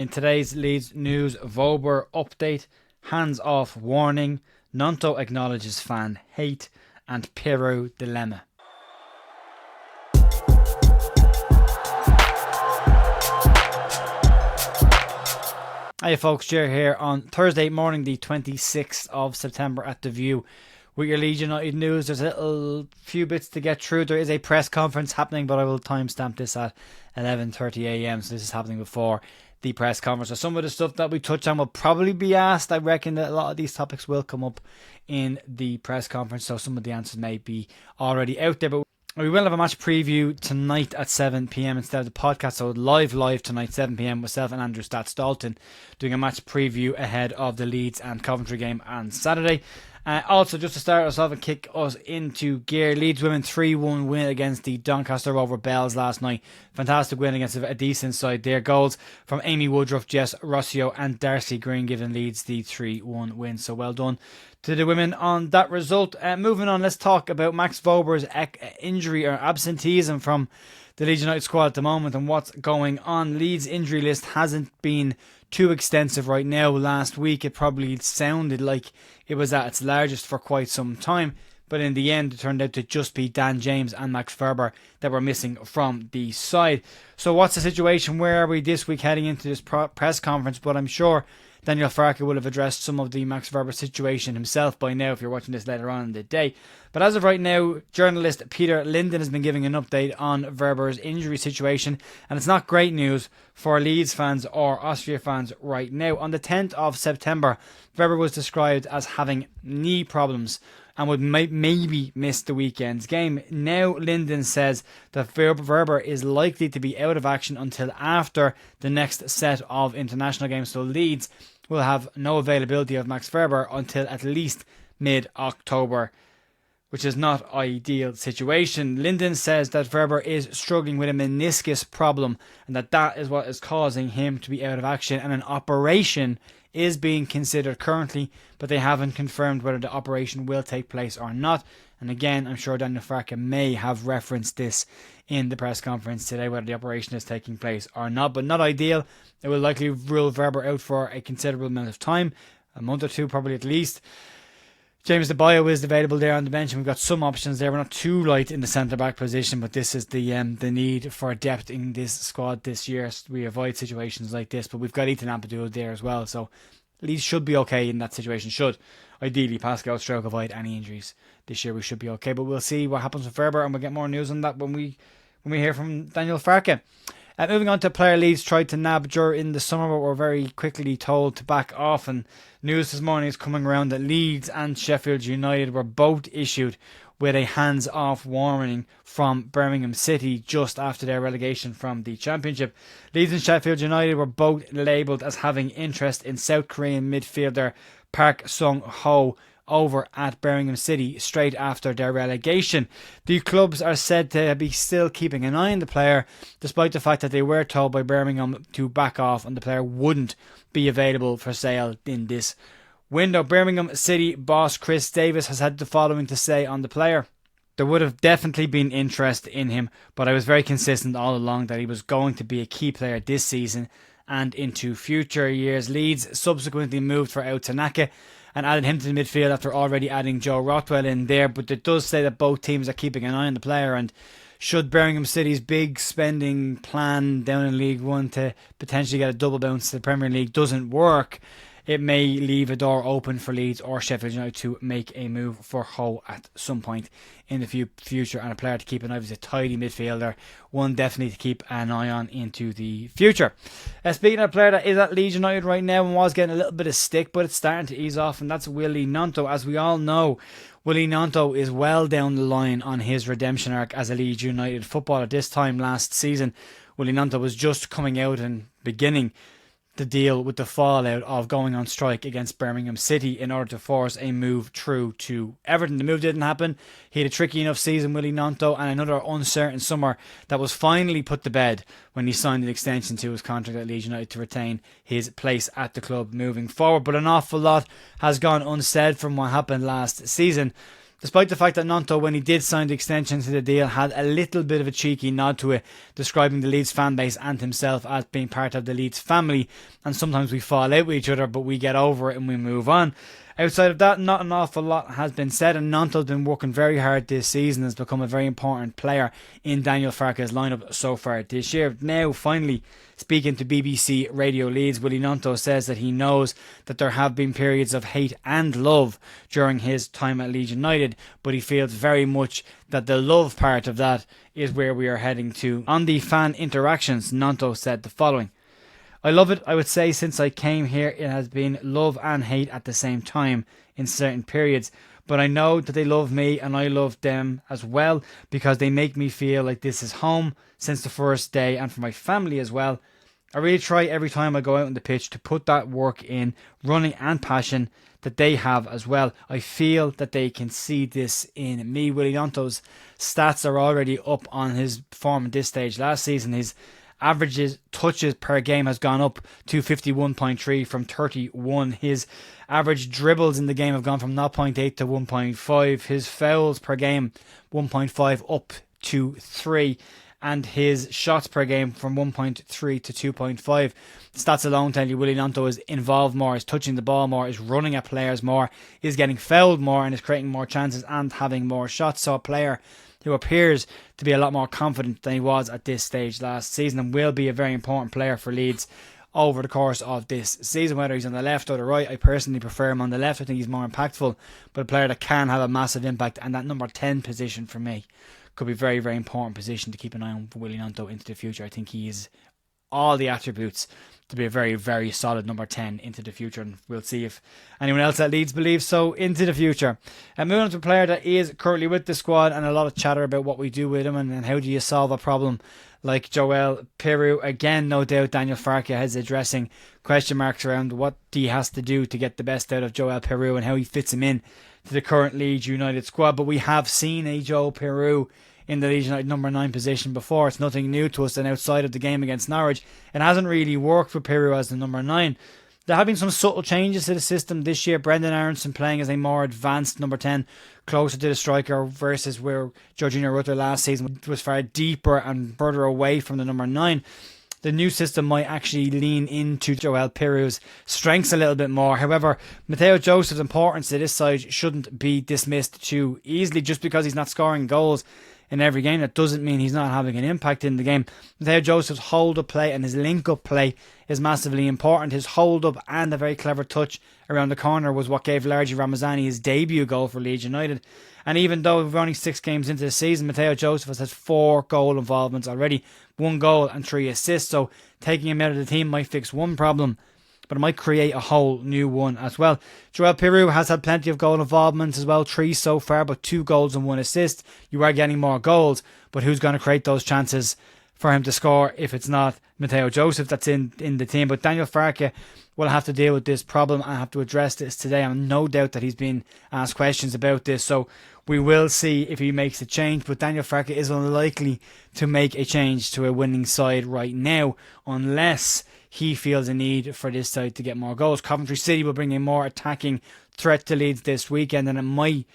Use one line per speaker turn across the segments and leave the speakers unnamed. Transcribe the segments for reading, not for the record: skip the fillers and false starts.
In today's Leeds news, Wober update, hands-off warning, Gnonto acknowledges fan hate, and Piroe dilemma. Hiya folks, Jer here on Thursday morning the 26th of September at The View. With your Leeds United news, there's a little few bits to get through. There is a press conference happening, but I will timestamp this at 11:30am, so this is happening before the press conference. So some of the stuff that we touch on will probably be asked. I reckon that a lot of these topics will come up in the press conference, so some of the answers may be already out there. But we will have a match preview tonight at 7pm instead of the podcast. So live tonight, 7pm, myself and Andrew Stats Dalton doing a match preview ahead of the Leeds and Coventry game on Saturday. Also, just to start us off and kick us into gear, Leeds Women 3-1 win against the Doncaster Rover Bells last night. Fantastic win against a decent side there. Goals from Amy Woodruff, Jess Rossio and Darcy Green giving Leeds the 3-1 win. So well done to the women on that result. Moving on, let's talk about Max Wober's injury or absenteeism from the Leeds United squad at the moment and what's going on. Leeds' injury list hasn't been too extensive right now. Last week it probably sounded like it was at its largest for quite some time, but in the end it turned out to just be Dan James and Max Wober that were missing from the side. So what's the situation? Where are we this week heading into this press conference? But I'm sure Daniel Farke will have addressed some of the Max Wober situation himself by now if you're watching this later on in the day. But as of right now, journalist Peter Linden has been giving an update on Wober's injury situation, and it's not great news for Leeds fans or Austria fans right now. On the 10th of September, Wober was described as having knee problems and would maybe miss the weekend's game. Now Linden says that Wober is likely to be out of action until after the next set of international games. So Leeds will have no availability of Max Wober until at least mid-October, which is not ideal situation. Linden says that Wober is struggling with a meniscus problem and that is what is causing him to be out of action, and an operation is being considered currently, but they haven't confirmed whether the operation will take place or not. And again, I'm sure Daniel Farke may have referenced this in the press conference today, whether the operation is taking place or not, but not ideal. It will likely rule Wober out for a considerable amount of time, a month or two probably at least. James Debayo is available there on the bench, and we've got some options there. We're not too light in the centre-back position, but this is the need for depth in this squad this year. We avoid situations like this, but we've got Ethan Ampadu there as well, so Leeds should be okay in that situation. Should ideally Pascal Stroke avoid any injuries this year, we should be okay. But we'll see what happens with Wober, and we'll get more news on that when we hear from Daniel Farke. Moving on to a player Leeds tried to nab during the summer, but were very quickly told to back off. And news this morning is coming around that Leeds and Sheffield United were both issued with a hands-off warning from Birmingham City just after their relegation from the Championship. Leeds and Sheffield United were both labelled as having interest in South Korean midfielder Park Sung-ho over at Birmingham City straight after their relegation. The clubs are said to be still keeping an eye on the player, despite the fact that they were told by Birmingham to back off and the player wouldn't be available for sale in this window. Birmingham City boss Chris Davis has had the following to say on the player. There would have definitely been interest in him, but I was very consistent all along that he was going to be a key player this season and into future years. Leeds subsequently moved for Ao Tanaka and added him to the midfield after already adding Joe Rothwell in there. But it does say that both teams are keeping an eye on the player, and should Birmingham City's big spending plan down in League One to potentially get a double bounce to the Premier League doesn't work, it may leave a door open for Leeds or Sheffield United to make a move for Ho at some point in the future, and a player to keep an eye on. He's a tidy midfielder, one definitely to keep an eye on into the future. Speaking of a player that is at Leeds United right now and was getting a little bit of stick, but it's starting to ease off, and that's Willy Gnonto. As we all know, Willy Gnonto is well down the line on his redemption arc as a Leeds United footballer. This time last season, Willy Gnonto was just coming out and beginning to deal with the fallout of going on strike against Birmingham City in order to force a move through to Everton. The move didn't happen. He had a tricky enough season, Willy Gnonto, and another uncertain summer that was finally put to bed when he signed an extension to his contract at Leeds United to retain his place at the club moving forward. But an awful lot has gone unsaid from what happened last season. Despite the fact that Gnonto, when he did sign the extension to the deal, had a little bit of a cheeky nod to it, describing the Leeds fanbase and himself as being part of the Leeds family, and sometimes we fall out with each other, but we get over it and we move on. Outside of that, not an awful lot has been said, and Gnonto's been working very hard this season, has become a very important player in Daniel Farke's lineup so far this year. Now, finally, speaking to BBC Radio Leeds, Willy Gnonto says that he knows that there have been periods of hate and love during his time at Leeds United, but he feels very much that the love part of that is where we are heading to. On the fan interactions, Gnonto said the following: "I love it. I would say since I came here it has been love and hate at the same time in certain periods. But I know that they love me and I love them as well, because they make me feel like this is home since the first day, and for my family as well. I really try every time I go out on the pitch to put that work in, running and passion that they have as well. I feel that they can see this in me." Willy Gnonto's stats are already up on his form at this stage. Last season, his averages touches per game has gone up to 51.3 from 31. His average dribbles in the game have gone from 0.8 to 1.5. His fouls per game 1.5 up to 3. And his shots per game from 1.3 to 2.5. Stats alone tell you Willy Gnonto is involved more, is touching the ball more, is running at players more, is getting fouled more, and is creating more chances and having more shots. So a player who appears to be a lot more confident than he was at this stage last season, and will be a very important player for Leeds over the course of this season, whether he's on the left or the right. I personally prefer him on the left. I think he's more impactful, but a player that can have a massive impact, and that number 10 position for me could be a very, very important position to keep an eye on for Willy Gnonto into the future. I think he is all the attributes to be a very, very solid number 10 into the future, and we'll see if anyone else at Leeds believes so into the future. And moving on to a player that is currently with the squad, and a lot of chatter about what we do with him and how do you solve a problem like Joel Piroe. Again, no doubt Daniel Farke is addressing question marks around what he has to do to get the best out of Joel Piroe and how he fits him in to the current Leeds United squad. But we have seen a Joel Piroe in the Leeds United number 9 position before. It's nothing new to us, and outside of the game against Norwich, it hasn't really worked for Piroe as the number 9. There have been some subtle changes to the system this year. Brendan Aronson playing as a more advanced number 10, closer to the striker, versus where Georgina Rutter last season was far deeper and further away from the number 9. The new system might actually lean into Joel Piroe's strengths a little bit more. However, Mateo Joseph's importance to this side shouldn't be dismissed too easily. Just because he's not scoring goals in every game, that doesn't mean he's not having an impact in the game. Mateo Joseph's hold-up play and his link-up play is massively important. His hold-up and a very clever touch around the corner was what gave Largi Ramazani his debut goal for Leeds United. And even though we're only 6 games into the season, Mateo Joseph has had 4 goal involvements already, 1 goal and 3 assists. So taking him out of the team might fix one problem, but it might create a whole new one as well. Joel Piroe has had plenty of goal involvements as well, 3 so far, but 2 goals and 1 assist. You are getting more goals, but who's going to create those chances for him to score if it's not Mateo Joseph that's in the team? But Daniel Farke will have to deal with this problem and have to address this today. I'm no doubt that he's been asked questions about this, so we will see if he makes a change. But Daniel Farke is unlikely to make a change to a winning side right now unless he feels a need for this side to get more goals. Coventry City will bring a more attacking threat to Leeds this weekend, and it might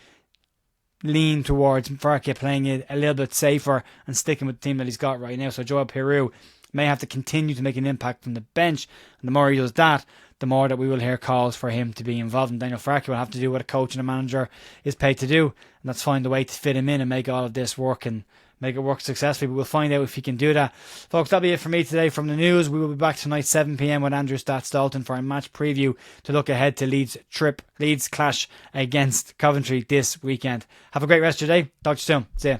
lean towards Farke playing it a little bit safer and sticking with the team that he's got right now. So Joel Piroe may have to continue to make an impact from the bench, and the more he does that, the more that we will hear calls for him to be involved. And Daniel Farke will have to do what a coach and a manager is paid to do, and that's find a way to fit him in and make all of this work and make it work successfully. But we'll find out if he can do that. Folks, that'll be it for me today from the news. We will be back tonight 7 p.m. with Andrew Stats Dalton for a match preview to look ahead to Leeds clash against Coventry this weekend. Have a great rest of your day. Talk to you soon. See ya.